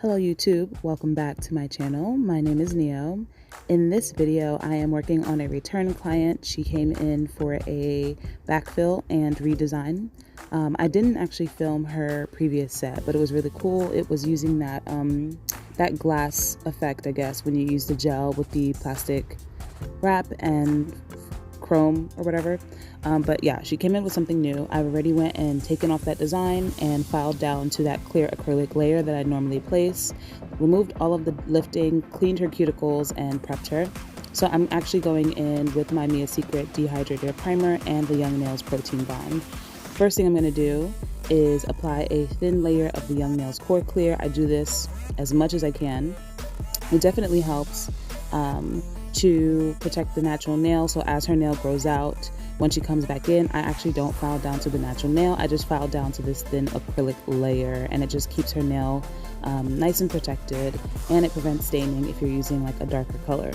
Hello YouTube, welcome back to my channel. My name is Neo. In this video, I am working on a return client. She came in for a backfill and redesign. I didn't actually film her previous set, but it was really cool. It was using that glass effect, I guess, when you use the gel with the plastic wrap and chrome or whatever. But yeah, she came in with something new. I've already went and taken off that design and filed down to that clear acrylic layer that I normally place, removed all of the lifting, cleaned her cuticles, and prepped her. So I'm actually going in with my Mia Secret Dehydrator Primer and the Young Nails Protein Bond. First thing I'm going to do is apply a thin layer of the Young Nails Core Clear. I do this as much as I can. It definitely helps to protect the natural nail, so as her nail grows out, when she comes back in, I actually don't file down to the natural nail. I just file down to this thin acrylic layer, and it just keeps her nail nice and protected, and it prevents staining if you're using like a darker color.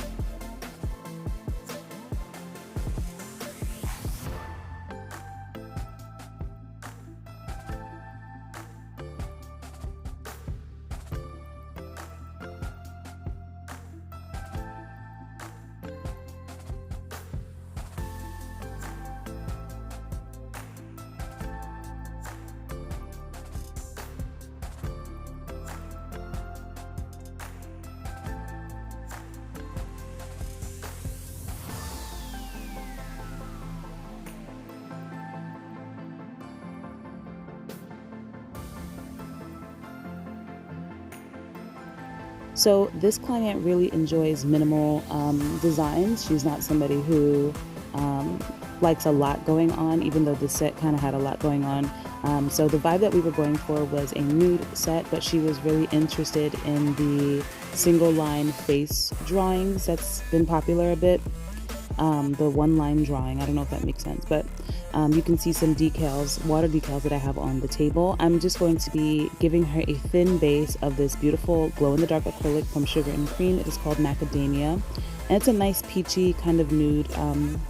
So this client really enjoys minimal designs. She's not somebody who likes a lot going on, even though the set kind of had a lot going on. So the vibe that we were going for was a nude set, but she was really interested in the single line face drawings that's been popular a bit. The one line drawing, I don't know if that makes sense, but you can see some decals, water decals that I have on the table. I'm just going to be giving her a thin base of this beautiful glow-in-the-dark acrylic from Sugar and Cream. It is called Macadamia, and it's a nice peachy kind of nude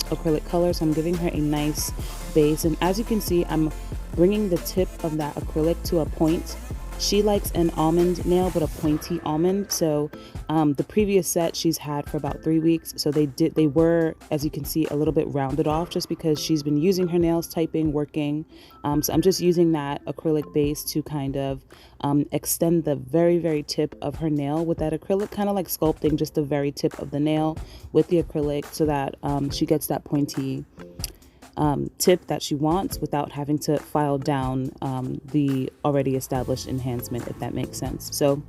acrylic color, so I'm giving her a nice base. And as you can see, I'm bringing the tip of that acrylic to a point. She likes an almond nail, but a pointy almond. So the previous set she's had for about 3 weeks, so they were, as you can see, a little bit rounded off just because she's been using her nails, typing, working. So I'm just using that acrylic base to kind of extend the very, very tip of her nail with that acrylic, kind of like sculpting just the very tip of the nail with the acrylic so that she gets that pointy tip that she wants without having to file down the already established enhancement, if that makes sense. So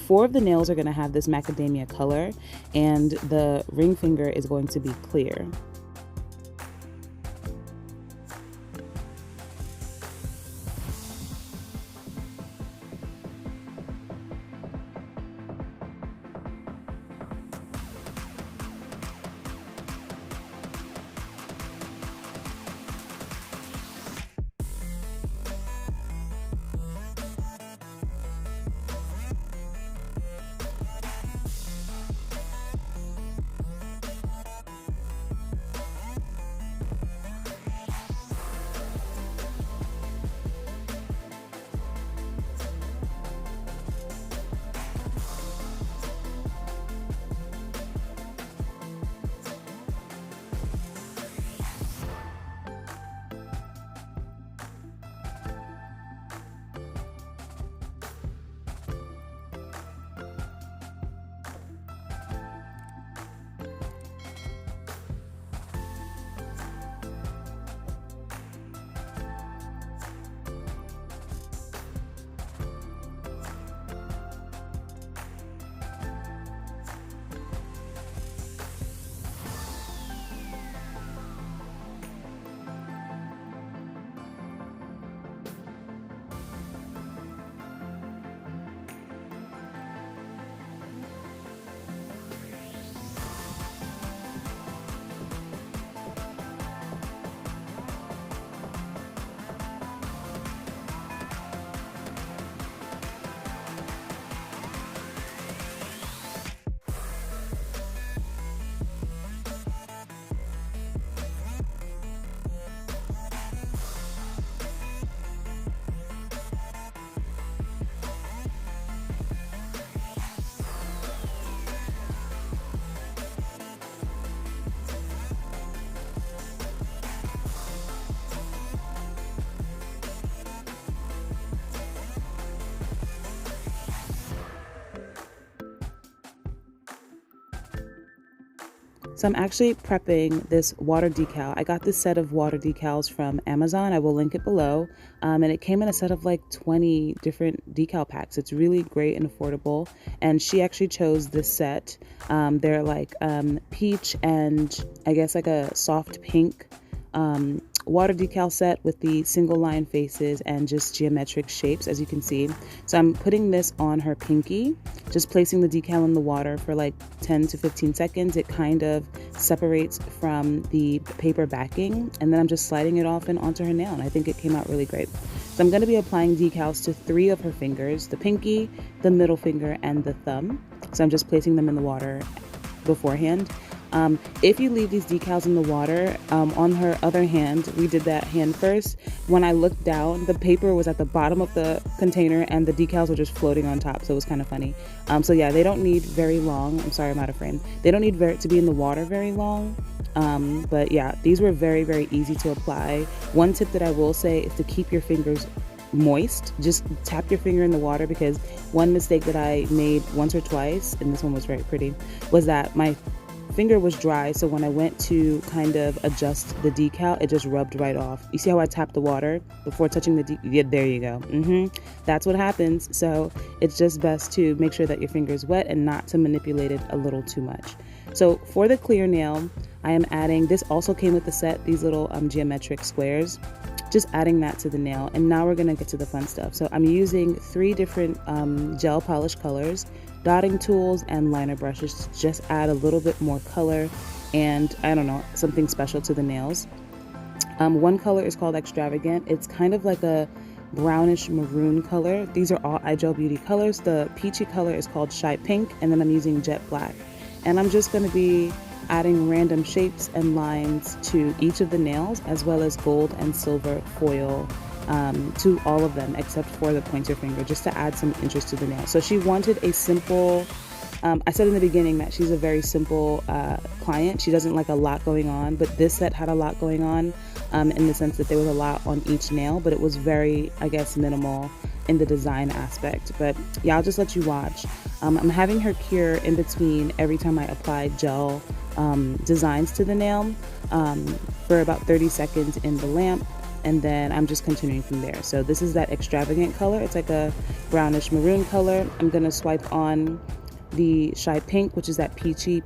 4 of the nails are going to have this macadamia color, and the ring finger is going to be clear. So I'm actually prepping this water decal. I got this set of water decals from Amazon. I will link it below. And it came in a set of like 20 different decal packs. It's really great and affordable. And she actually chose this set. They're like peach and I guess like a soft pink water decal set with the single line faces and just geometric shapes, as you can see. So I'm putting this on her pinky, just placing the decal in the water for like 10 to 15 seconds. It kind of separates from the paper backing, and then I'm just sliding it off and onto her nail, and I think it came out really great. So I'm going to be applying decals to 3 of her fingers, the pinky, the middle finger, and the thumb. So I'm just placing them in the water beforehand. If you leave these decals in the water, on her other hand, we did that hand first. When I looked down, the paper was at the bottom of the container and the decals were just floating on top, so it was kind of funny. So yeah, they don't need very long. I'm sorry, I'm out of frame. They don't need to be in the water very long. But yeah, these were very, very easy to apply. One tip that I will say is to keep your fingers moist. Just tap your finger in the water, because one mistake that I made once or twice, and this one was very pretty, was that my finger was dry, so when I went to kind of adjust the decal, it just rubbed right off. You see how I tapped the water before touching the yeah, there you go. That's what happens. So it's just best to make sure that your finger is wet and not to manipulate it a little too much. So for the clear nail, I am adding, this also came with the set, these little geometric squares, just adding that to the nail. And now we're gonna get to the fun stuff. So I'm using 3 different gel polish colors, dotting tools, and liner brushes to just add a little bit more color and, I don't know, something special to the nails. One color is called Extravagant. It's kind of like a brownish maroon color. These are all iGel Beauty colors. The peachy color is called Shy Pink, and then I'm using Jet Black. And I'm just going to be adding random shapes and lines to each of the nails, as well as gold and silver foil to all of them except for the pointer finger, just to add some interest to the nail. So she wanted a simple, I said in the beginning that she's a very simple client. She doesn't like a lot going on, but this set had a lot going on in the sense that there was a lot on each nail, but it was very, I guess, minimal in the design aspect. But yeah, I'll just let you watch. I'm having her cure in between every time I apply gel designs to the nail for about 30 seconds in the lamp, and then I'm just continuing from there. So this is that Extravagant color. It's like a brownish maroon color. I'm gonna swipe on the Shy Pink, which is that peachy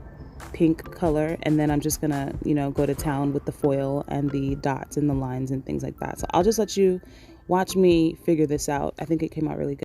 pink color, and then I'm just gonna, you know, go to town with the foil and the dots and the lines and things like that. So I'll just let you watch me figure this out. I think it came out really good.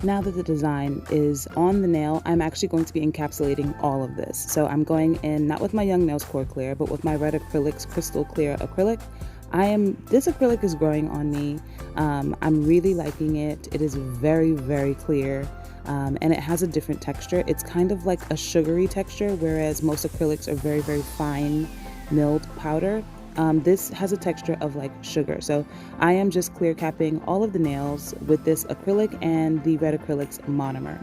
Now that the design is on the nail, I'm actually going to be encapsulating all of this. So I'm going in not with my Young Nails Core Clear, but with my Red Acrylics Crystal Clear Acrylic. This acrylic is growing on me. I'm really liking it. It is very, very clear. And it has a different texture. It's kind of like a sugary texture, whereas most acrylics are very, very fine milled powder. This has a texture of like sugar. So I am just clear capping all of the nails with this acrylic and the Red Acrylics monomer.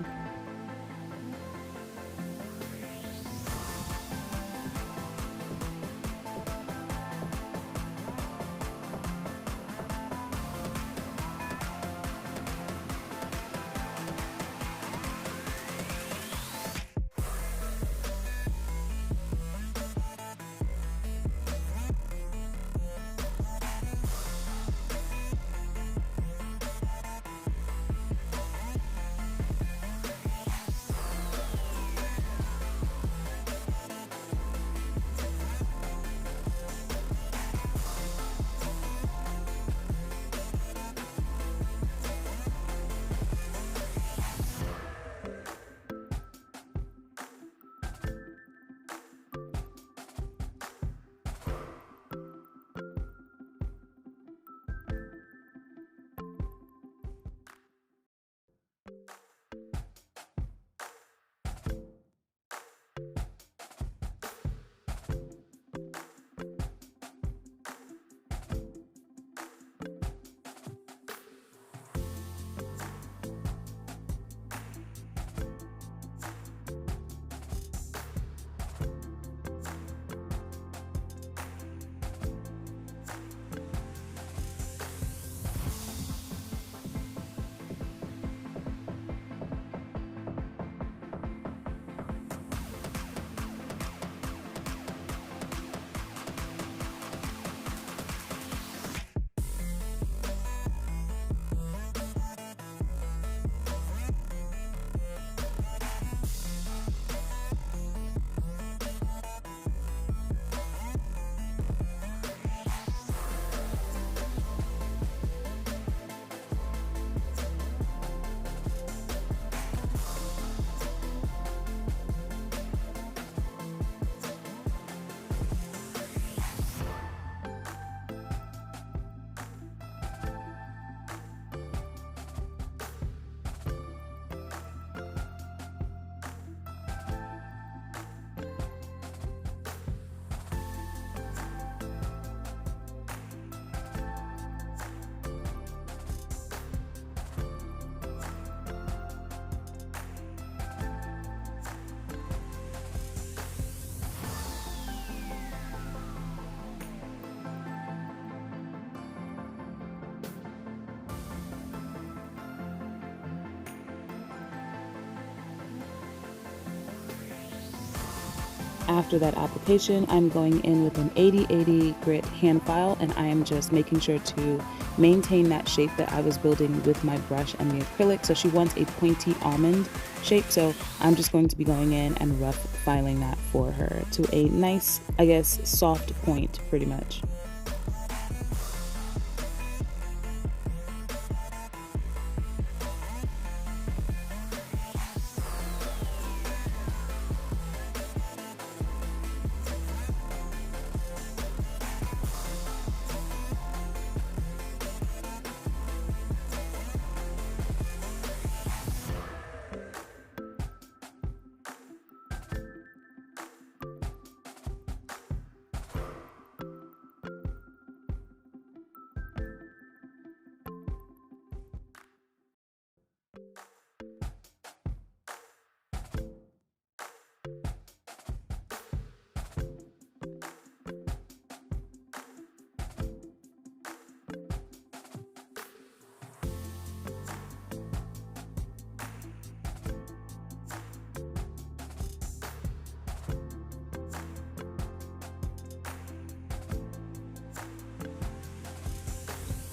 After that application, I'm going in with an 80/80 grit hand file, and I am just making sure to maintain that shape that I was building with my brush and the acrylic. So she wants a pointy almond shape, so I'm just going to be going in and rough filing that for her to a nice, I guess, soft point pretty much.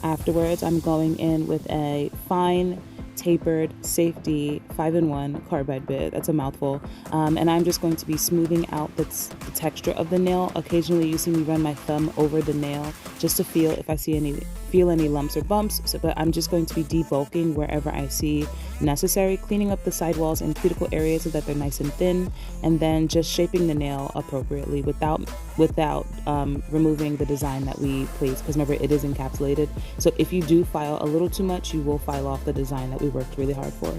Afterwards, I'm going in with a fine tapered safety 5-in-1 carbide bit. That's a mouthful. And I'm just going to be smoothing out the texture of the nail. Occasionally you see me run my thumb over the nail just to feel if I feel any lumps or bumps. But I'm just going to be debulking wherever I see necessary, cleaning up the sidewalls and cuticle areas so that they're nice and thin, and then just shaping the nail appropriately without removing the design that we placed, because remember, it is encapsulated. So if you do file a little too much, you will file off the design that we worked really hard for.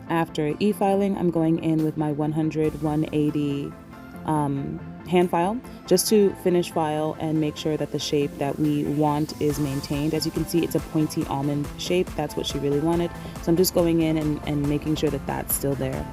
After e-filing, I'm going in with my 100-180 hand file just to finish file and make sure that the shape that we want is maintained. As you can see, it's a pointy almond shape. That's what she really wanted. So I'm just going in and making sure that that's still there.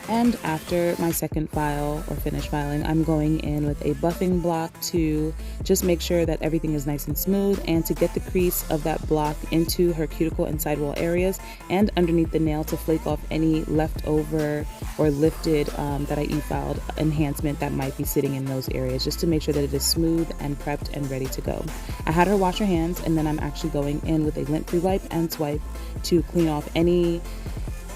And after my second file or finish filing, I'm going in with a buffing block to just make sure that everything is nice and smooth, and to get the crease of that block into her cuticle and sidewall areas and underneath the nail to flake off any leftover or lifted that I e-filed enhancement that might be sitting in those areas, just to make sure that it is smooth and prepped and ready to go. I had her wash her hands, and then I'm actually going in with a lint-free wipe and swipe to clean off any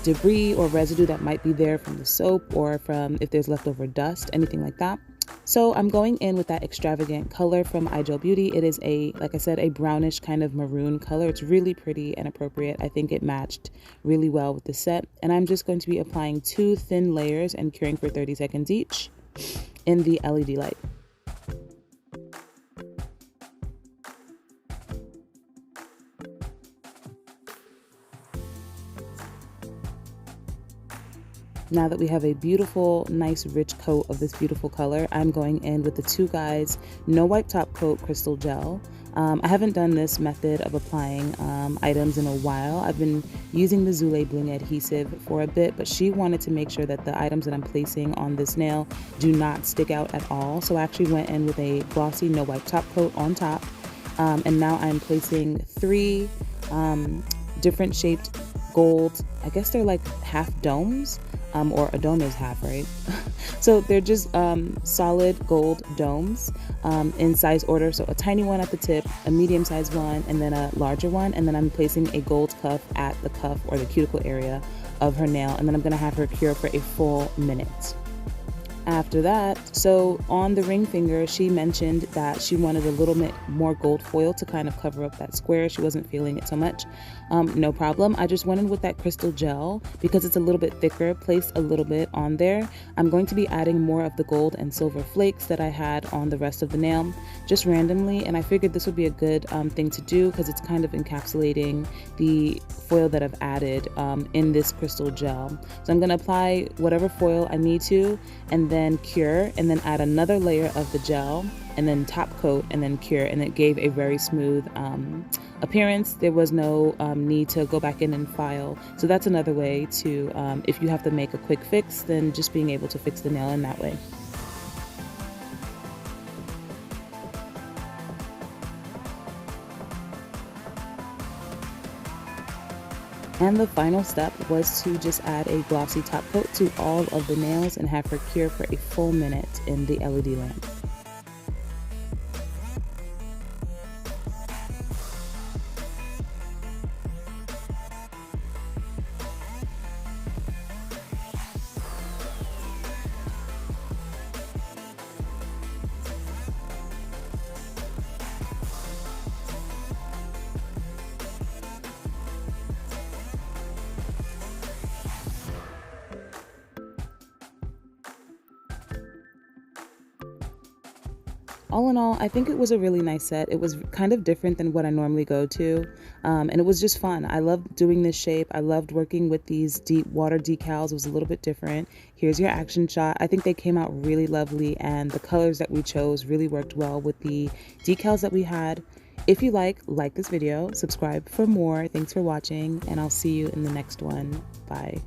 debris or residue that might be there from the soap, or from if there's leftover dust, anything like that. So I'm going in with that extravagant color from Ideal Beauty. It is like I said, a brownish kind of maroon color. It's really pretty and appropriate. I think it matched really well with the set. And I'm just going to be applying 2 thin layers and curing for 30 seconds each in the LED light. Now that we have a beautiful, nice, rich coat of this beautiful color, I'm going in with the 2 Guys No Wipe Top Coat Crystal Gel. I haven't done this method of applying items in a while. I've been using the Zule Bling adhesive for a bit, but she wanted to make sure that the items that I'm placing on this nail do not stick out at all. So I actually went in with a glossy No Wipe Top Coat on top. And now I'm placing 3 different shaped gold, I guess they're like half domes. Or a dome is half, right? So they're just solid gold domes in size order. So a tiny one at the tip, a medium sized one, and then a larger one. And then I'm placing a gold cuff at the cuff or the cuticle area of her nail. And then I'm gonna have her cure for a full minute. After that, so on the ring finger, she mentioned that she wanted a little bit more gold foil to kind of cover up that square. She wasn't feeling it so much. No problem. I just went in with that crystal gel because it's a little bit thicker, placed a little bit on there. I'm going to be adding more of the gold and silver flakes that I had on the rest of the nail, just randomly. And I figured this would be a good thing to do because it's kind of encapsulating the foil that I've added in this crystal gel. So I'm going to apply whatever foil I need to, and then cure, and then add another layer of the gel, and then top coat, and then cure, and it gave a very smooth appearance. There was no need to go back in and file. So that's another way to, if you have to make a quick fix, then just being able to fix the nail in that way. And the final step was to just add a glossy top coat to all of the nails and have her cure for a full minute in the LED lamp. All in all, I think it was a really nice set. It was kind of different than what I normally go to, and it was just fun. I loved doing this shape. I loved working with these deep water decals. It was a little bit different. Here's your action shot. I think they came out really lovely, and the colors that we chose really worked well with the decals that we had. If you like this video, subscribe for more. Thanks for watching, and I'll see you in the next one. Bye.